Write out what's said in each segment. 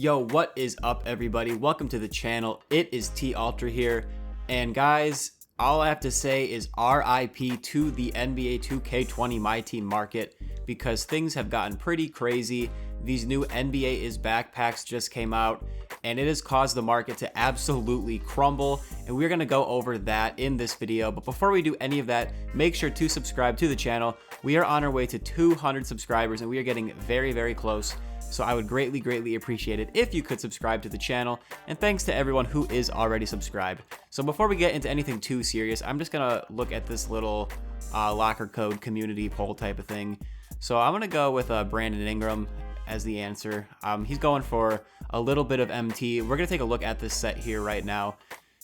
Yo, what is up, everybody? Welcome to the channel. It is T Ultra here, and guys, all I have to say is RIP to the NBA 2K20 MyTeam market because things have gotten pretty crazy. These new NBA is Back packs just came out, and it has caused the market to absolutely crumble, and we're going to go over that in this video. But before we do any of that, make sure to subscribe to the channel. We are on our way to 200 subscribers, and we are getting very, very close. So I would greatly appreciate it if you could subscribe to the channel, and thanks to everyone who is already subscribed. So before we get into anything too serious, I'm just gonna look at this little locker code community poll type of thing. So I'm gonna go with Brandon Ingram as the answer. He's going for a little bit of MT. We're gonna take a look at this set here right now.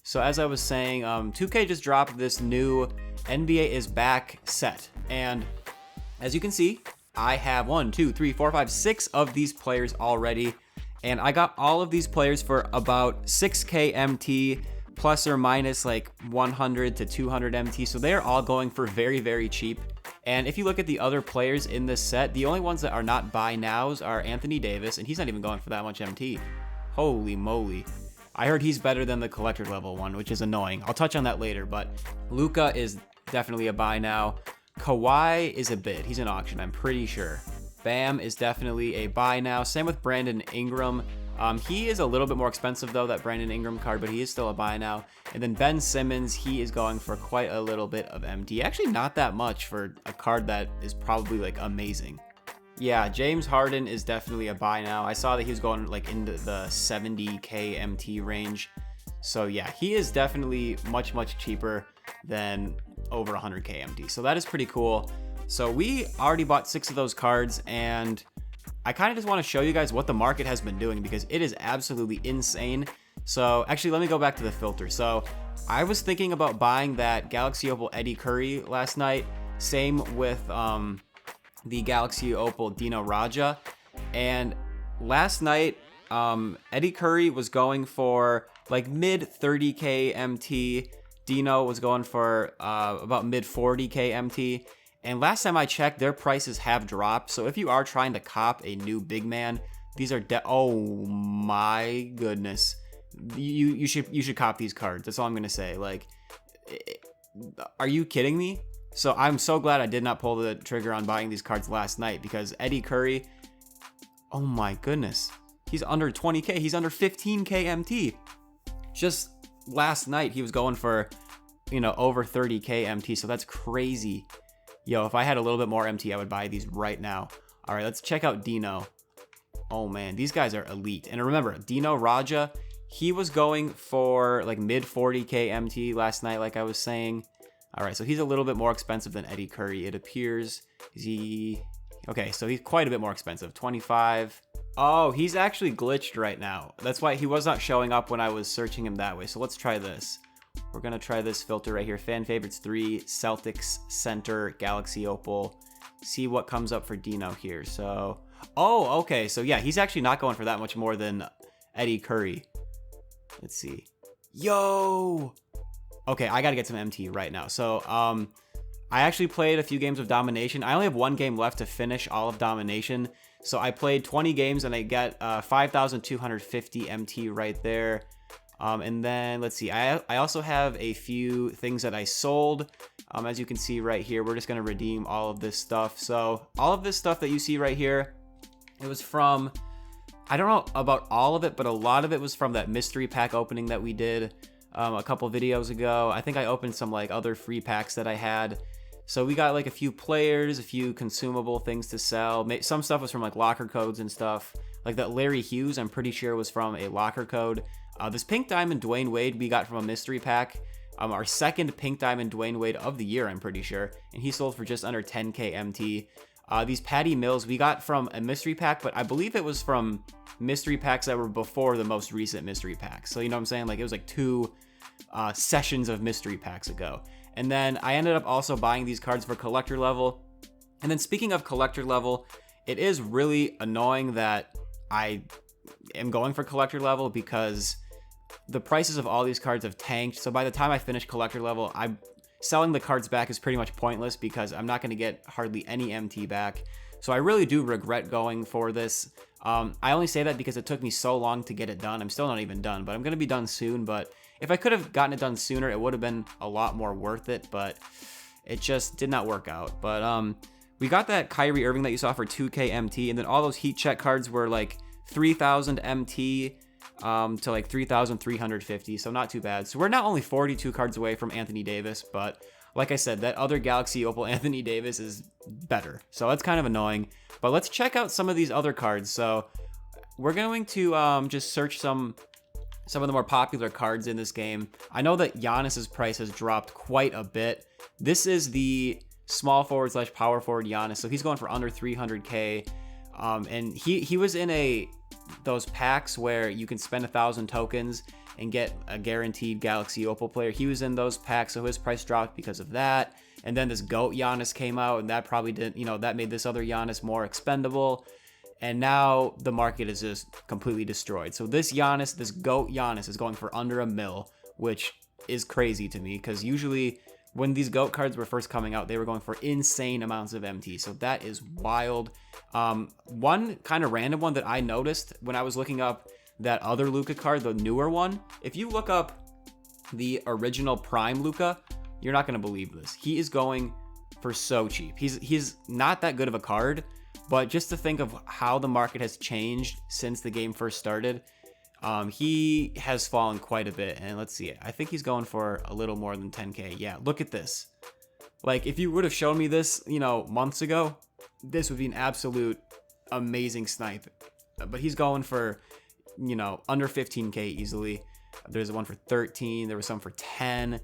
So as I was saying, 2K just dropped this new NBA is Back set, and as you can see, I have 6 of these players already, and I got all of these players for about 6k MT, plus or minus like 100 to 200 MT, so they're all going for very cheap. And if you look at the other players in this set, the only ones that are not buy nows are Anthony Davis, and he's not even going for that much MT. Holy moly. I heard he's better than the collector level one, which is annoying. I'll touch on that later, but Luka is definitely a buy now. Kawhi is a bid. He's an auction, I'm pretty sure. Bam is definitely a buy now. Same with Brandon Ingram. He is a little bit more expensive though, that Brandon Ingram card, but he is still a buy now. And then Ben Simmons, he is going for quite a little bit of MT. Actually, not that much for a card that is probably like amazing. Yeah, James Harden is definitely a buy now. I saw that he was going like into the 70k MT range. So yeah, he is definitely much cheaper than over 100k MT. So that is pretty cool. So we already bought 6 of those cards, and I kind of just want to show you guys what the market has been doing because it is absolutely insane. So actually, let me go back to the filter. So I was thinking about buying that Galaxy Opal Eddy Curry last night. Same with the Galaxy Opal Dino Radja. And last night, Eddy Curry was going for like mid 30k MT. Dino was going for about mid 40k MT. And last time I checked, their prices have dropped. So if you are trying to cop a new big man, these are oh my goodness. You should cop these cards. That's all I'm gonna say. Like, are you kidding me? So I'm so glad I did not pull the trigger on buying these cards last night, because Eddy Curry, oh my goodness, he's under 20k. He's under 15k MT. Just last night he was going for, you know, over 30k MT, so that's crazy. Yo, if I had a little bit more MT, I would buy these right now. All right, let's check out Dino. Oh man, these guys are elite. And remember, Dino Radja, he was going for like mid 40k MT last night, like I was saying. All right, so he's a little bit more expensive than Eddy Curry, it appears. Is he? Okay, so he's quite a bit more expensive, 25. Oh, he's actually glitched right now. That's why he was not showing up when I was searching him that way. So let's try this. We're gonna try this filter right here. Fan favorites 3, Celtics, center, Galaxy Opal. See what comes up for Dino here. So, oh, okay. So yeah, he's actually not going for that much more than Eddy Curry. Let's see. Yo! Okay, I gotta get some MT right now. So, I actually played a few games of Domination. I only have 1 game left to finish all of Domination. So I played 20 games and I got 5,250 MT right there. And then let's see, I also have a few things that I sold. As you can see right here, we're just gonna redeem all of this stuff. So all of this stuff that you see right here, it was from, I don't know about all of it, but a lot of it was from that mystery pack opening that we did a couple videos ago. I think I opened some like other free packs that I had. So we got like a few players, a few consumable things to sell. Some stuff was from like locker codes and stuff. Like that Larry Hughes, I'm pretty sure was from a locker code. This Pink Diamond Dwayne Wade we got from a mystery pack. Our second Pink Diamond Dwayne Wade of the year, I'm pretty sure. And he sold for just under 10k MT. These Patty Mills we got from a mystery pack, but I believe it was from mystery packs that were before the most recent mystery packs. So you know what I'm saying? Like it was like 2 sessions of mystery packs ago. And then I ended up also buying these cards for collector level. And then speaking of collector level, it is really annoying that I am going for collector level because the prices of all these cards have tanked. So by the time I finish collector level, selling the cards back is pretty much pointless because I'm not going to get hardly any MT back. So I really do regret going for this. I only say that because it took me so long to get it done. I'm still not even done, but I'm going to be done soon. But if I could have gotten it done sooner, it would have been a lot more worth it, but it just did not work out. But we got that Kyrie Irving that you saw for 2K MT, and then all those heat check cards were like 3,000 MT to like 3,350, so not too bad. So we're now only 42 cards away from Anthony Davis, but like I said, that other Galaxy Opal Anthony Davis is better, so that's kind of annoying. But let's check out some of these other cards. So we're going to just search some of the more popular cards in this game. I know that Giannis's price has dropped quite a bit. This is the small forward / power forward Giannis, so he's going for under 300k. And he was in those packs where you can spend 1,000 tokens and get a guaranteed Galaxy Opal player. He was in those packs, so his price dropped because of that. And then this GOAT Giannis came out, and that probably didn't, that made this other Giannis more expendable. And now the market is just completely destroyed. So this GOAT Giannis is going for under $1 million, which is crazy to me, because usually when these GOAT cards were first coming out, they were going for insane amounts of MT. So that is wild. One kind of random one that I noticed when I was looking up that other Luka card, the newer one, if you look up the original Prime Luka, you're not going to believe this. He is going for so cheap. He's not that good of a card, but just to think of how the market has changed since the game first started, he has fallen quite a bit. And let's see, I think he's going for a little more than 10k. Yeah, look at this. Like, if you would have shown me this, months ago, this would be an absolute amazing snipe. But he's going for, under 15k easily. There's one for 13. There was some for 10.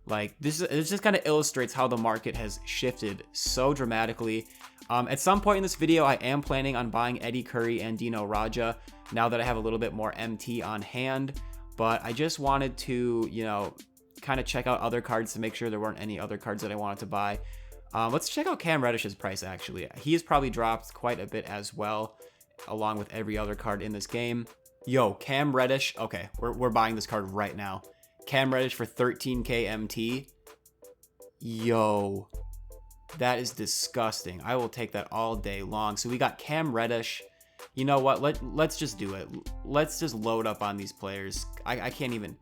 Like, it just kind of illustrates how the market has shifted so dramatically. At some point in this video, I am planning on buying Eddy Curry and Dino Radja now that I have a little bit more MT on hand. But I just wanted to, kind of check out other cards to make sure there weren't any other cards that I wanted to buy. Let's check out Cam Reddish's price, actually. He has probably dropped quite a bit as well, along with every other card in this game. Yo, Cam Reddish. Okay, we're buying this card right now. Cam Reddish for 13k MT. Yo, that is disgusting. I will take that all day long. So we got Cam Reddish. You know what? Let's just do it. Let's just load up on these players. I can't even.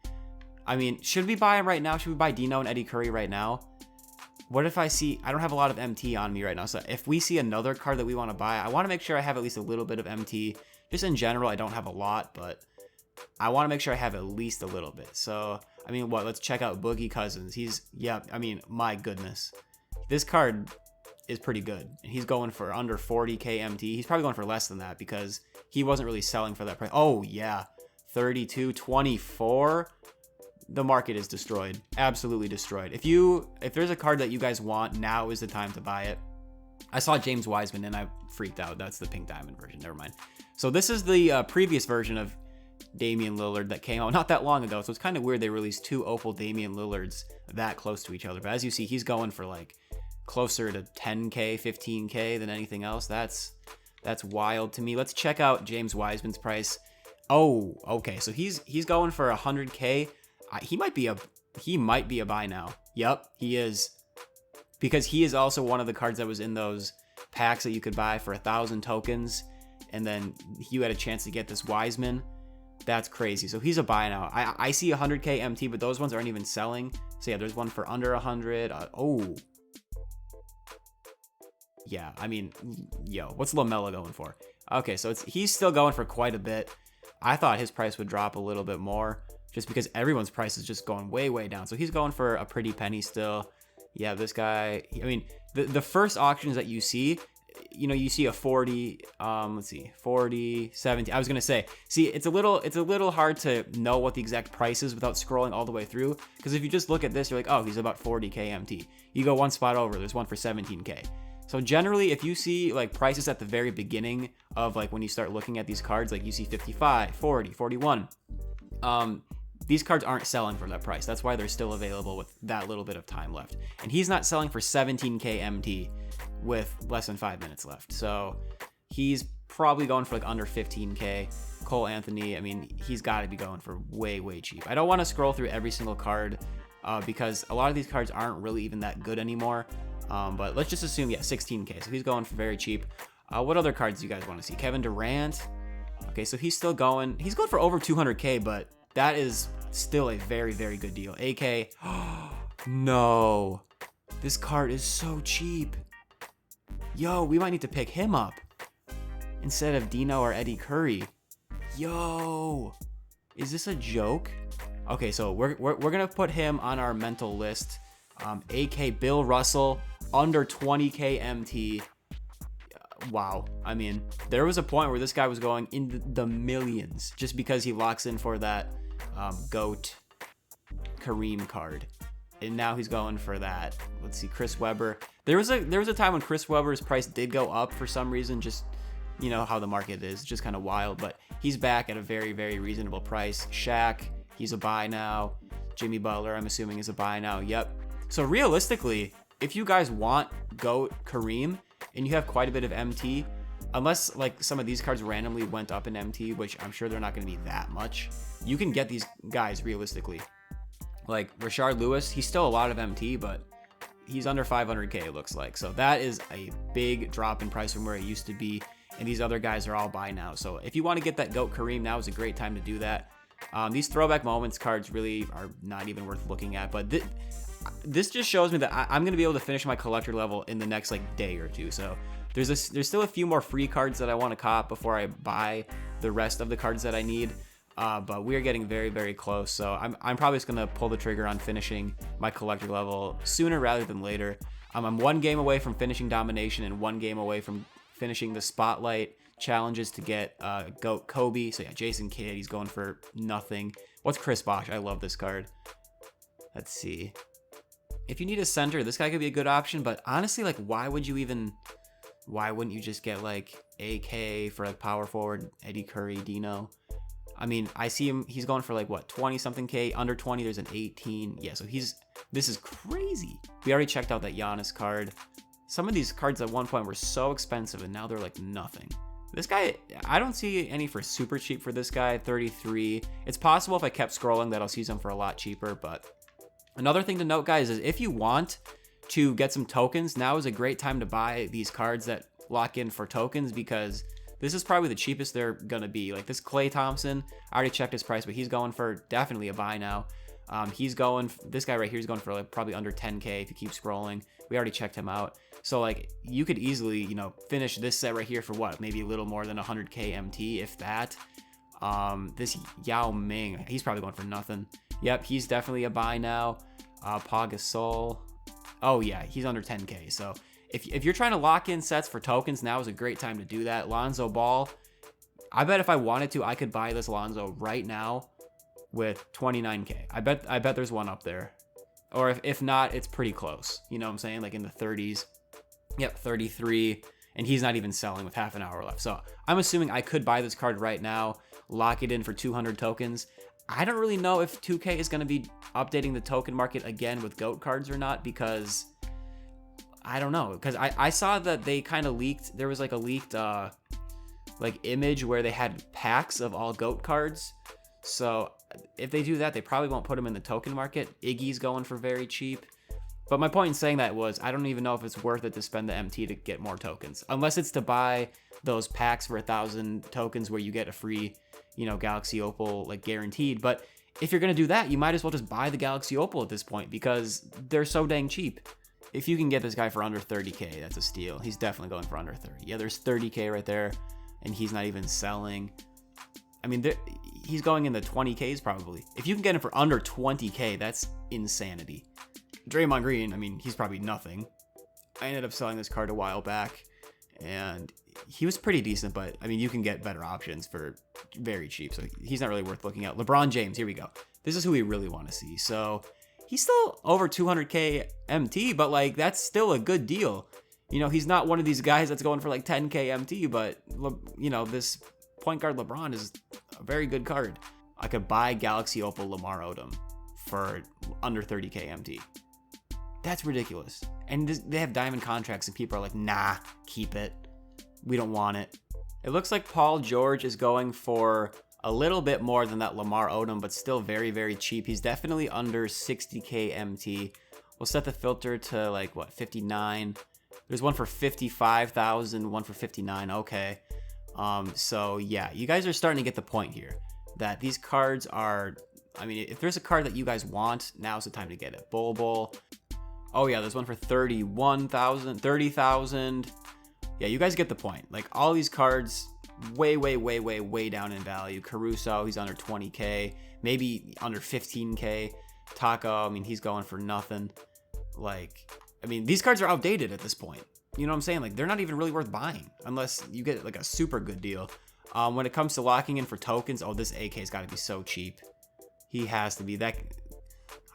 I mean, should we buy him right now? Should we buy Dino and Eddy Curry right now? What if I don't have a lot of MT on me right now. So if we see another card that we want to buy, I want to make sure I have at least a little bit of MT. Just in general, I don't have a lot, but I want to make sure I have at least a little bit. So, I mean, let's check out Boogie Cousins. My goodness. This card is pretty good. And he's going for under 40k MT. He's probably going for less than that because he wasn't really selling for that price. Oh, yeah. 32, 24. The market is destroyed. Absolutely destroyed. If there's a card that you guys want, now is the time to buy it. I saw James Wiseman and I freaked out. That's the pink diamond version. Never mind. So this is the previous version of Damian Lillard that came out not that long ago. So it's kind of weird they released two Opal Damian Lillards that close to each other. But as you see, he's going for like closer to 10k, 15k than anything else. That's wild to me. Let's check out James Wiseman's price. Oh, okay. So he's going for 100k. He might be a buy now. Yep, he is. Because he is also one of the cards that was in those packs that you could buy for 1,000 tokens. And then you had a chance to get this Wiseman. That's crazy. So he's a buy now. I see 100k MT, but those ones aren't even selling. So yeah, there's one for under 100. Yeah, I mean, yo, what's LaMelo going for? Okay, so he's still going for quite a bit. I thought his price would drop a little bit more just because everyone's price is just going way, way down. So he's going for a pretty penny still. Yeah, this guy, I mean, the first auctions that you see, you see a 40, let's see, 40, 70. I was going to say, see, it's a little hard to know what the exact price is without scrolling all the way through. Because if you just look at this, you're like, oh, he's about 40k MT. You go one spot over, there's one for 17k. So generally, if you see like prices at the very beginning of like when you start looking at these cards, like you see 55, 40, 41, these cards aren't selling for that price. That's why they're still available with that little bit of time left. And he's not selling for 17k MT with less than 5 minutes left. So he's probably going for like under 15k. Cole Anthony, I mean, he's got to be going for way, way cheap. I don't want to scroll through every single card because a lot of these cards aren't really even that good anymore. But let's just assume, yeah, 16k. So he's going for very cheap. What other cards do you guys want to see? Kevin Durant. Okay, so he's still going. He's going for over 200K, but that is still a very, very good deal. AK. No. This card is so cheap. Yo, we might need to pick him up instead of Dino or Eddy Curry. Yo, is this a joke? Okay, so we're gonna put him on our mental list. AK Bill Russell, under 20K MT. Wow. I mean, there was a point where this guy was going in the millions just because he locks in for that GOAT Kareem card. And now he's going for that. Let's see, Chris Webber. There was a time when Chris Webber's price did go up for some reason, just you know how the market is, just kind of wild, but he's back at a very, very reasonable price. Shaq, he's a buy now. Jimmy Butler, I'm assuming, is a buy now. Yep. So realistically, if you guys want GOAT Kareem and you have quite a bit of MT, unless like some of these cards randomly went up in MT, which I'm sure they're not going to be that much, you can get these guys realistically. Like Rashard Lewis, he's still a lot of MT, but he's under 500K, it looks like. So that is a big drop in price from where it used to be. And these other guys are all buy now. So if you want to get that GOAT Kareem, now is a great time to do that. These throwback moments cards really are not even worth looking at. But this just shows me that I'm going to be able to finish my collector level in the next like day or two. So there's still a few more free cards that I want to cop before I buy the rest of the cards that I need. But we are getting very, very close. So I'm probably just going to pull the trigger on finishing my collector level sooner rather than later. I'm one game away from finishing domination and one game away from finishing the spotlight challenges to get GOAT Kobe. So yeah, Jason Kidd, he's going for nothing. What's Chris Bosh? I love this card. Let's see. If you need a center, this guy could be a good option, but honestly, like, why wouldn't you just get like AK for like power forward, Eddy Curry, Dino? I mean, I see him, he's going for like what, 20 something K, under 20, there's an 18. Yeah, so this is crazy. We already checked out that Giannis card. Some of these cards at one point were so expensive and now they're like nothing. This guy, I don't see any for super cheap for this guy, 33. It's possible if I kept scrolling that I'll see some for a lot cheaper, but another thing to note, guys, is if you want to get some tokens, now is a great time to buy these cards that lock in for tokens because this is probably the cheapest they're going to be. Like this Klay Thompson, I already checked his price, but he's going for definitely a buy now. This guy right here is going for like probably under 10K if you keep scrolling. We already checked him out. So like you could easily, you know, finish this set right here for what? Maybe a little more than 100K MT, if that. This Yao Ming, he's probably going for nothing. Yep, he's definitely a buy now. Pau Gasol. Oh yeah, he's under 10K. So if you're trying to lock in sets for tokens, now is a great time to do that. Lonzo Ball, I bet if I wanted to, I could buy this Lonzo right now with 29K. I bet there's one up there. Or if not, it's pretty close. You know what I'm saying? Like in the 30s. Yep, 33. And he's not even selling with half an hour left. So I'm assuming I could buy this card right now, lock it in for 200 tokens. I don't really know if 2K is going to be updating the token market again with GOAT cards or not, because I don't know. Because I saw that they kind of leaked. There was like a leaked like image where they had packs of all GOAT cards. So if they do that, they probably won't put them in the token market. Iggy's going for very cheap. But my point in saying that was I don't even know if it's worth it to spend the MT to get more tokens. Unless it's to buy those packs for 1,000 tokens where you get a free, you know, Galaxy Opal like guaranteed. But if you're going to do that, you might as well just buy the Galaxy Opal at this point because they're so dang cheap. If you can get this guy for under 30K, that's a steal. He's definitely going for under 30. Yeah, there's 30K right there, and he's not even selling. I mean, he's going in the 20Ks probably. If you can get him for under 20K, that's insanity. Draymond Green, I mean, he's probably nothing. I ended up selling this card a while back, and he was pretty decent, but I mean, you can get better options for very cheap, so he's not really worth looking at. LeBron James, here we go. This is who we really want to see. So he's still over 200K MT, but like that's still a good deal. You know, he's not one of these guys that's going for like 10K MT, but you know, this point guard LeBron is a very good card. I could buy Galaxy Opal Lamar Odom for under 30K MT. That's ridiculous. And they have diamond contracts and people are like, nah, keep it. We don't want it. It looks like Paul George is going for a little bit more than that Lamar Odom, but still very, very cheap. He's definitely under 60K MT. We'll set the filter to like, what, 59. There's one for 55,000, one for 59. Okay. So yeah, you guys are starting to get the point here that these cards are, I mean, if there's a card that you guys want, now's the time to get it. Bull. Oh yeah, there's one for 31,000, 30,000. Yeah, you guys get the point. Like all these cards, way down in value. Caruso, he's under 20K, maybe under 15K. Taco, I mean, he's going for nothing. Like, I mean, these cards are outdated at this point. You know what I'm saying? Like, they're not even really worth buying unless you get like a super good deal. When it comes to locking in for tokens, oh, this AK's got to be so cheap. He has to be that.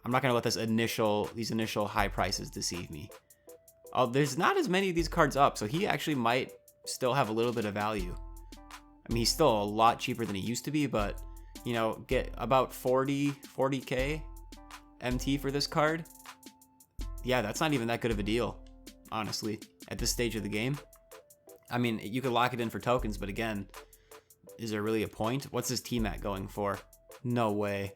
I'm not gonna let these initial high prices deceive me. Oh, there's not as many of these cards up, so he actually might still have a little bit of value. I mean, he's still a lot cheaper than he used to be, but you know, get about 40K MT for this card. Yeah, that's not even that good of a deal, honestly, at this stage of the game. I mean, you could lock it in for tokens, but again, is there really a point? What's his T-Mac going for? No way.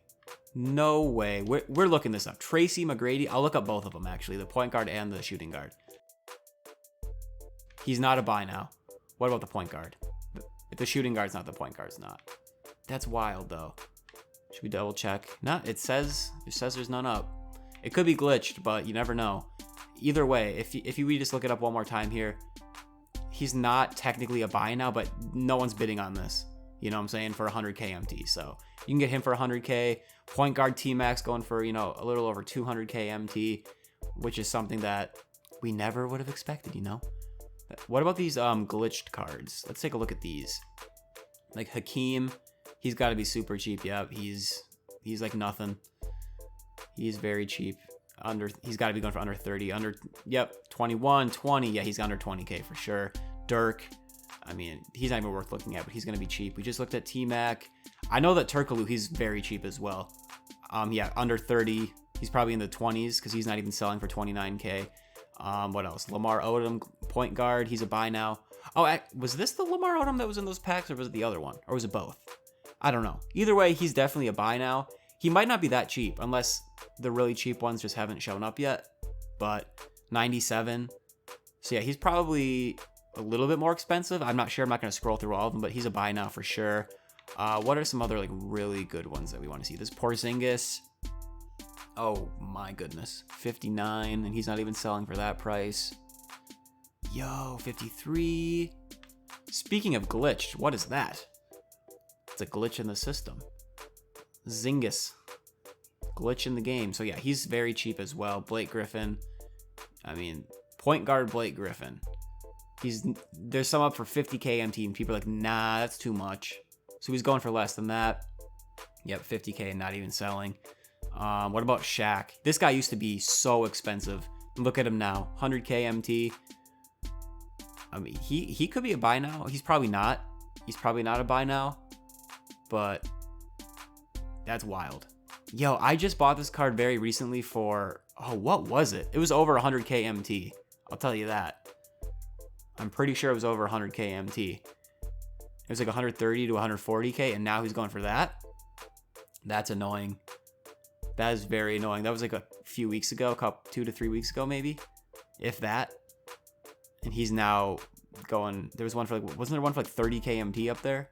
No way. We're looking this up. Tracy McGrady. I'll look up both of them, actually. The point guard and the shooting guard. He's not a buy now. What about the point guard? If the shooting guard's not, the point guard's not. That's wild, though. Should we double check? No, it says there's none up. It could be glitched, but you never know. Either way, if we just look it up one more time here, he's not technically a buy now, but no one's bidding on this. You know what I'm saying? For 100K MT. So you can get him for 100K. Point guard T-Max going for, you know, a little over 200K MT, which is something that we never would have expected, you know? What about these glitched cards? Let's take a look at these. Like Hakeem, he's got to be super cheap. Yep, he's like nothing. He's very cheap. He's got to be going for under 30. Yep, 21, 20. Yeah, he's under 20K for sure. Dirk, I mean, he's not even worth looking at, but he's going to be cheap. We just looked at T-Mac. I know that Turkoglu, he's very cheap as well. Yeah, under 30. He's probably in the 20s because he's not even selling for 29K. What else? Lamar Odom, point guard. He's a buy now. Oh, was this the Lamar Odom that was in those packs, or was it the other one? Or was it both? I don't know. Either way, he's definitely a buy now. He might not be that cheap unless the really cheap ones just haven't shown up yet. But 97. So yeah, he's probably a little bit more expensive. I'm not sure. I'm not going to scroll through all of them, but he's a buy now for sure. What are some other like really good ones that we want to see? This Porzingis. Oh my goodness. 59, and he's not even selling for that price. Yo, 53. Speaking of glitched, what is that? It's a glitch in the system. Zingis. Glitch in the game. So yeah, he's very cheap as well. Blake Griffin. I mean, point guard Blake Griffin. There's some up for 50K MT, and people are like, nah, that's too much. So he's going for less than that. Yep, 50K and not even selling. What about Shaq? This guy used to be so expensive. Look at him now, 100K MT. I mean, he could be a buy now. He's probably not. He's probably not a buy now. But that's wild. Yo, I just bought this card very recently for, oh, what was it? It was over 100K MT. I'll tell you that. I'm pretty sure it was over 100K MT. It was like 130 to 140K, and now he's going for that. That's annoying. That is very annoying. That was like a few weeks ago, 2 to 3 weeks ago, maybe, if that. And he's now going. There was one for like, wasn't there one for like 30K MT up there?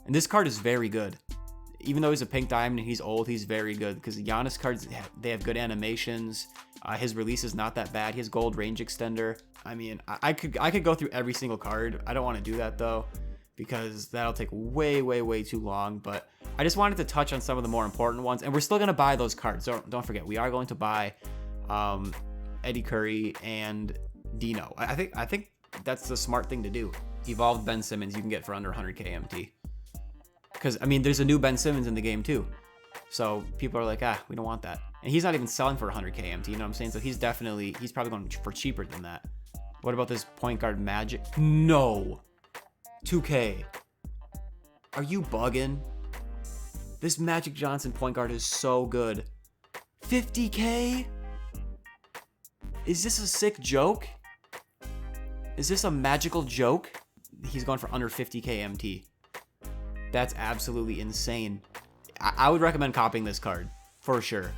And this card is very good. Even though he's a pink diamond and he's old, he's very good because the Giannis cards, they have good animations. His release is not that bad. He has gold range extender. I mean, I could go through every single card. I don't want to do that though, because that'll take way too long. But I just wanted to touch on some of the more important ones, and we're still gonna buy those cards. Don't forget, we are going to buy Eddy Curry and Dino. I think that's the smart thing to do. Evolved Ben Simmons you can get for under 100K MT. Because, I mean, there's a new Ben Simmons in the game, too. So people are like, we don't want that. And he's not even selling for 100K MT, you know what I'm saying? So he's probably going for cheaper than that. What about this point guard Magic? No. 2K. Are you bugging? This Magic Johnson point guard is so good. 50K? Is this a sick joke? Is this a magical joke? He's going for under 50K MT. That's absolutely insane. I would recommend copying this card for sure.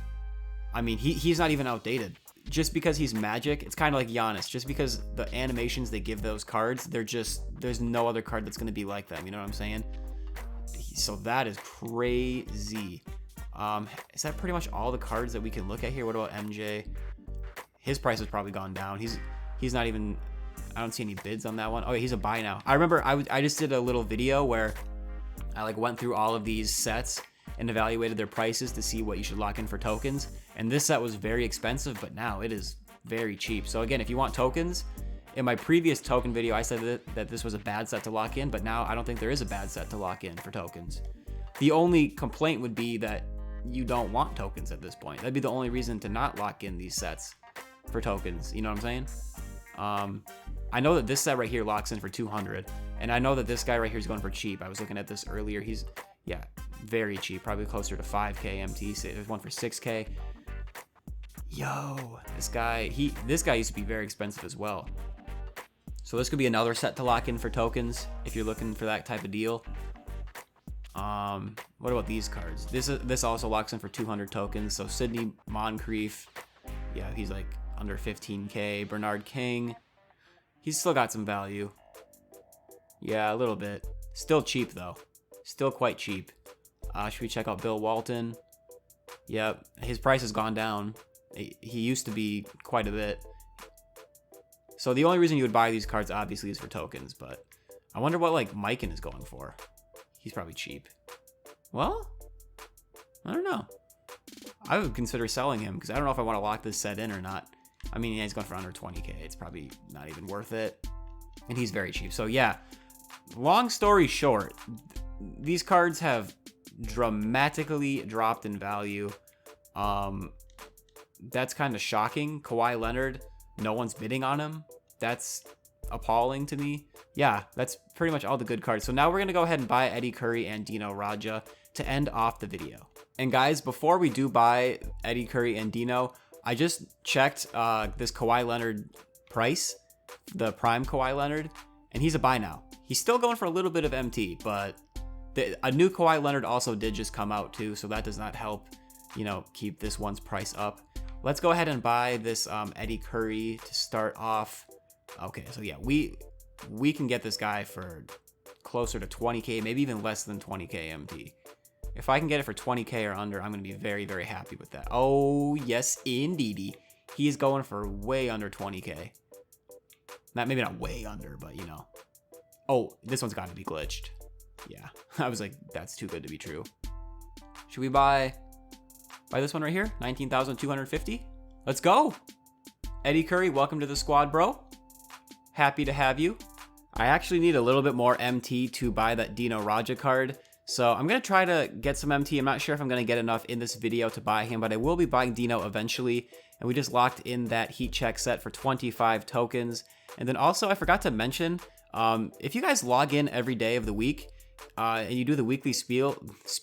I mean, he's not even outdated. just because he's Magic, it's kind of like Giannis. Just because the animations they give those cards, there's no other card that's going to be like them. You know what I'm saying? So that is crazy. Is that pretty much all the cards that we can look at here? What about MJ? His price has probably gone down. He's not even, I don't see any bids on that one. Oh yeah, he's a buy now. I remember I just did a little video where I like went through all of these sets and evaluated their prices to see what you should lock in for tokens. And this set was very expensive, but now it is very cheap. So again, if you want tokens, in my previous token video, I said that this was a bad set to lock in, but now I don't think there is a bad set to lock in for tokens. The only complaint would be that you don't want tokens at this point. That'd be the only reason to not lock in these sets for tokens. You know what I'm saying? I know that this set right here locks in for 200, and I know that this guy right here is going for cheap. I was looking at this earlier. He's, yeah, very cheap, probably closer to 5K MT. There's one for 6K. Yo, this guy used to be very expensive as well. So this could be another set to lock in for tokens if you're looking for that type of deal. What about these cards? This also locks in for 200 tokens. So Sidney Moncrief, yeah, he's like under 15K. Bernard King, he's still got some value. Yeah, a little bit. Still cheap though. Still quite cheap. Should we check out Bill Walton? Yep, his price has gone down. He used to be quite a bit. So the only reason you would buy these cards obviously is for tokens, but I wonder what like Mikan is going for. He's probably cheap. Well, I don't know. I would consider selling him because I don't know if I want to lock this set in or not. I mean, yeah, he's going for under 20K. It's probably not even worth it. And he's very cheap. So yeah, long story short, these cards have dramatically dropped in value. That's kind of shocking. Kawhi Leonard, no one's bidding on him. That's appalling to me. Yeah, that's pretty much all the good cards. So now we're going to go ahead and buy Eddy Curry and Dino Radja to end off the video. And guys, before we do buy Eddy Curry and Dino, I just checked this Kawhi Leonard price, the prime Kawhi Leonard, and he's a buy now. He's still going for a little bit of MT, but a new Kawhi Leonard also did just come out too, so that does not help, you know, keep this one's price up. Let's go ahead and buy this Eddy Curry to start off. Okay, so yeah, we can get this guy for closer to 20K, maybe even less than 20K MT. If I can get it for 20K or under, I'm going to be very, very happy with that. Oh, yes, indeedy. He's going for way under 20K. Maybe not way under, but you know. Oh, this one's got to be glitched. Yeah, I was like, that's too good to be true. Should we buy this one right here? 19,250. Let's go. Eddy Curry, welcome to the squad, bro. Happy to have you. I actually need a little bit more MT to buy that Dino Radja card. So I'm going to try to get some MT. I'm not sure if I'm going to get enough in this video to buy him, but I will be buying Dino eventually. And we just locked in that heat check set for 25 tokens. And then also I forgot to mention, if you guys log in every day of the week, and you do the weekly spiel,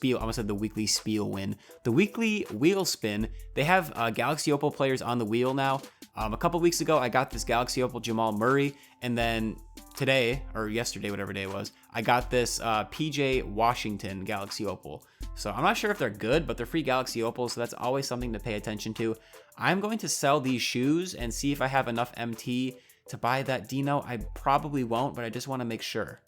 I almost said the weekly spiel win. The weekly wheel spin, they have Galaxy Opal players on the wheel now. A couple weeks ago, I got this Galaxy Opal Jamal Murray, and then today, or yesterday, whatever day it was, I got this PJ Washington Galaxy Opal. So I'm not sure if they're good, but they're free Galaxy Opals, so that's always something to pay attention to. I'm going to sell these shoes and see if I have enough MT to buy that Dino. I probably won't, but I just want to make sure.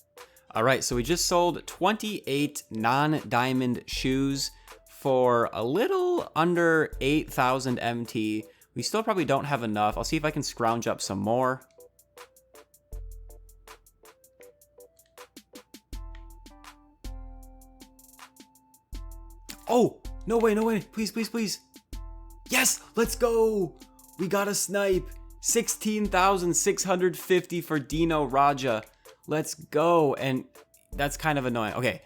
All right, so we just sold 28 non-diamond shoes for a little under 8,000 MT. We still probably don't have enough. I'll see if I can scrounge up some more. Oh, no way, no way. Please, please, please. Yes, let's go. We got a snipe. 16,650 for Dino Radja. Let's go. And that's kind of annoying. Okay,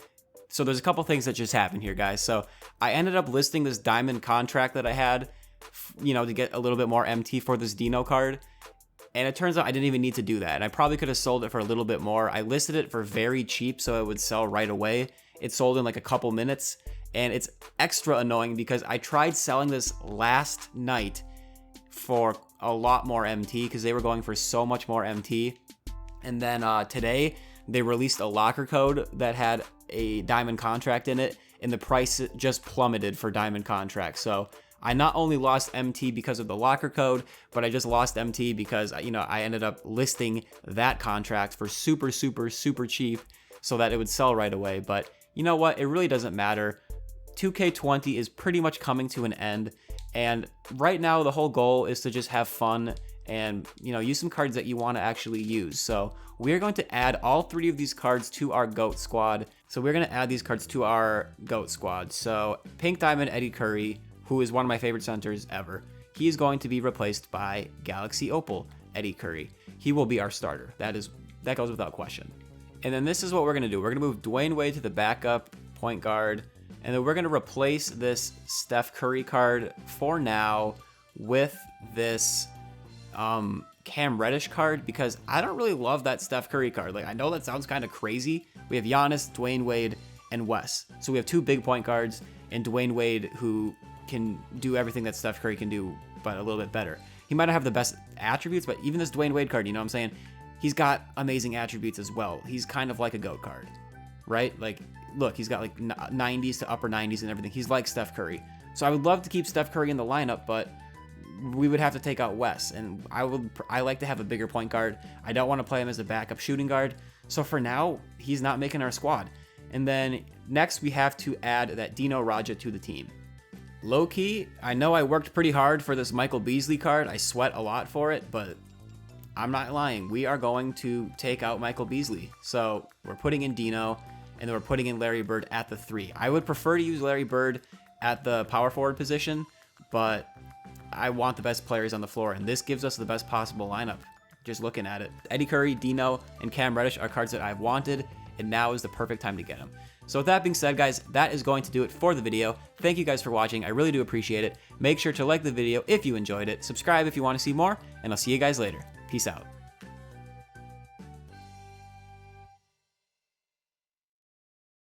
so there's a couple things that just happened here, guys. So I ended up listing this diamond contract that I had, you know, to get a little bit more MT for this Dino card. And it turns out I didn't even need to do that. And I probably could have sold it for a little bit more. I listed it for very cheap so it would sell right away. It sold in like a couple minutes. And it's extra annoying because I tried selling this last night for a lot more MT because they were going for so much more MT. And then today they released a locker code that had a diamond contract in it, and the price just plummeted for diamond contracts. So I not only lost MT because of the locker code, but I just lost MT because, you know, I ended up listing that contract for super cheap so that it would sell right away. But you know what? It really doesn't matter. 2K20 is pretty much coming to an end. And right now, the whole goal is to just have fun and, you know, use some cards that you want to actually use. So we're going to add all 3 of these cards to our GOAT squad. So we're going to add these cards to our GOAT squad. So Pink Diamond Eddy Curry, who is one of my favorite centers ever, he is going to be replaced by Galaxy Opal Eddy Curry. He will be our starter. That goes without question. And then this is what we're going to do. We're going to move Dwayne Wade to the backup point guard. And then we're going to replace this Steph Curry card for now with this Cam Reddish card, because I don't really love that Steph Curry card. Like, I know that sounds kind of crazy. We have Giannis, Dwayne Wade, and Wes. So we have 2 big point guards and Dwayne Wade, who can do everything that Steph Curry can do, but a little bit better. He might not have the best attributes, but even this Dwayne Wade card, you know what I'm saying? He's got amazing attributes as well. He's kind of like a GOAT card, right? Like, look, he's got like 90s to upper 90s and everything. He's like Steph Curry. So I would love to keep Steph Curry in the lineup, but we would have to take out Wes, and I like to have a bigger point guard. I don't want to play him as a backup shooting guard. So for now, he's not making our squad. And then next we have to add that Dino Radja to the team. Low key, I know I worked pretty hard for this Michael Beasley card. I sweat a lot for it, but I'm not lying. We are going to take out Michael Beasley. So we're putting in Dino, and then we're putting in Larry Bird at the 3. I would prefer to use Larry Bird at the power forward position, but I want the best players on the floor, and this gives us the best possible lineup. Just looking at it. Eddy Curry, Dino, and Cam Reddish are cards that I've wanted, and now is the perfect time to get them. So with that being said, guys, that is going to do it for the video. Thank you guys for watching. I really do appreciate it. Make sure to like the video if you enjoyed it, subscribe if you want to see more, and I'll see you guys later. Peace out.